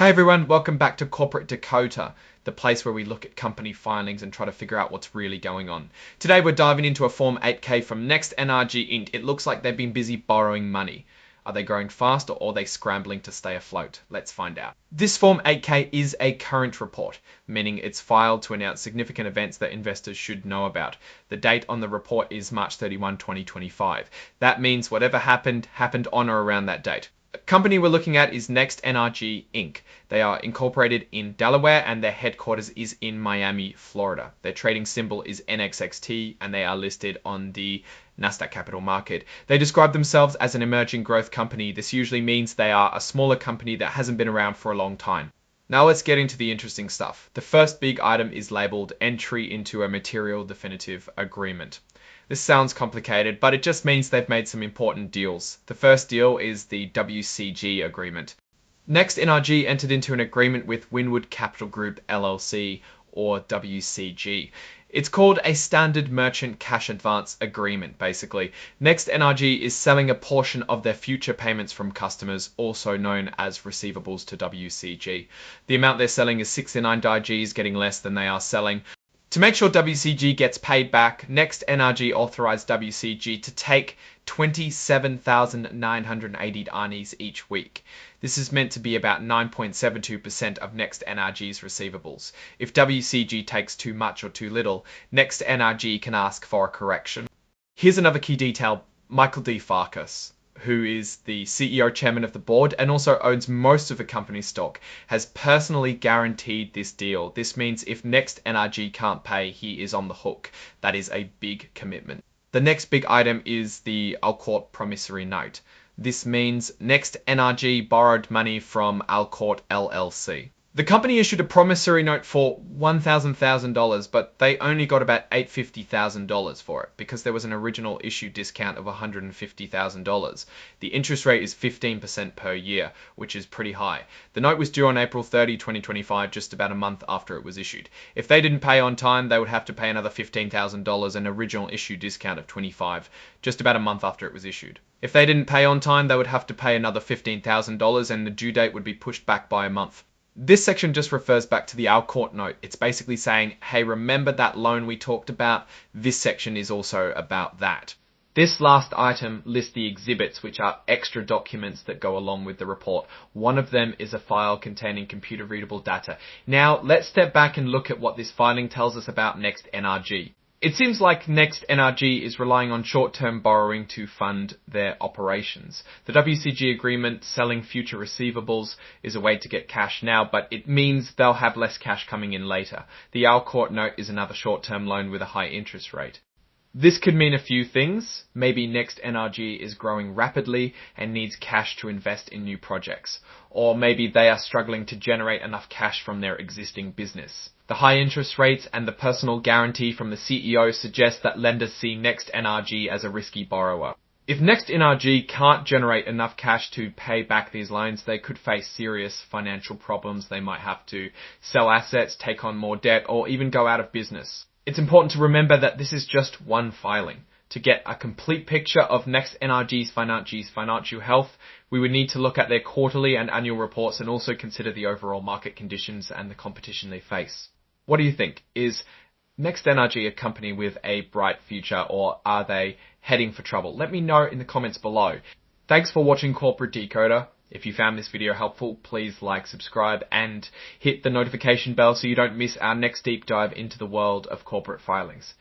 Hey everyone, welcome back to Corporate Decoder, the place where we look at company filings and try to figure out what's really going on. Today we're diving into a Form 8K from NextNRG Inc. It looks like they've been busy borrowing money. Are they growing fast or are they scrambling to stay afloat? Let's find out. This Form 8K is a current report, meaning it's filed to announce significant events that investors should know about. The date on the report is March 31, 2025. That means whatever happened on or around that date. The company we're looking at is NextNRG Inc. They are incorporated in Delaware and their headquarters is in Miami, Florida. Their trading symbol is NXXT and they are listed on the Nasdaq Capital Market. They describe themselves as an emerging growth company. This usually means they are a smaller company that hasn't been around for a long time. Now let's get into the interesting stuff. The first big item is labeled Entry into a Material Definitive Agreement. This sounds complicated, but it just means they've made some important deals. The first deal is the WCG agreement. NextNRG entered into an agreement with Winwood Capital Group LLC, or WCG. It's called a Standard Merchant Cash Advance Agreement, basically. NextNRG is selling a portion of their future payments from customers, also known as receivables, to WCG. The amount they're selling is 69 DIGs, getting less than they are selling. To make sure WCG gets paid back, NextNRG authorized WCG to take 27,980 ANIs each week. This is meant to be about 9.72% of NextNRG's receivables. If WCG takes too much or too little, NextNRG can ask for a correction. Here's another key detail. Michael D. Farkas, who is the CEO chairman of the board and also owns most of the company's stock, has personally guaranteed this deal. This means if NextNRG can't pay, he is on the hook. That is a big commitment. The next big item is the Alcourt promissory note. This means NextNRG borrowed money from Alcourt LLC. The company issued a promissory note for $1,000, but they only got about $850,000 for it because there was an original issue discount of $150,000. The interest rate is 15% per year, which is pretty high. The note was due on April 30, 2025, just about a month after it was issued. If they didn't pay on time, they would have to pay another $15,000, an original issue discount of $25,000, just about a month after it was issued. If they didn't pay on time, they would have to pay another $15,000 and the due date would be pushed back by a month. This section just refers back to the Alcourt note. It's basically saying, hey, remember that loan we talked about? This section is also about that. This last item lists the exhibits, which are extra documents that go along with the report. One of them is a file containing computer-readable data. Now, let's step back and look at what this filing tells us about NextNRG. It seems like NextNRG is relying on short-term borrowing to fund their operations. The WCG agreement selling future receivables is a way to get cash now, but it means they'll have less cash coming in later. The Alcourt note is another short-term loan with a high interest rate. This could mean a few things. Maybe NextNRG is growing rapidly and needs cash to invest in new projects. Or maybe they are struggling to generate enough cash from their existing business. The high interest rates and the personal guarantee from the CEO suggest that lenders see NextNRG as a risky borrower. If NextNRG can't generate enough cash to pay back these loans, they could face serious financial problems. They might have to sell assets, take on more debt, or even go out of business. It's important to remember that this is just one filing. To get a complete picture of NextNRG's financial health, we would need to look at their quarterly and annual reports and also consider the overall market conditions and the competition they face. What do you think? Is NextNRG a company with a bright future, or are they heading for trouble? Let me know in the comments below. Thanks for watching Corporate Decoder. If you found this video helpful, please like, subscribe, and hit the notification bell so you don't miss our next deep dive into the world of corporate filings.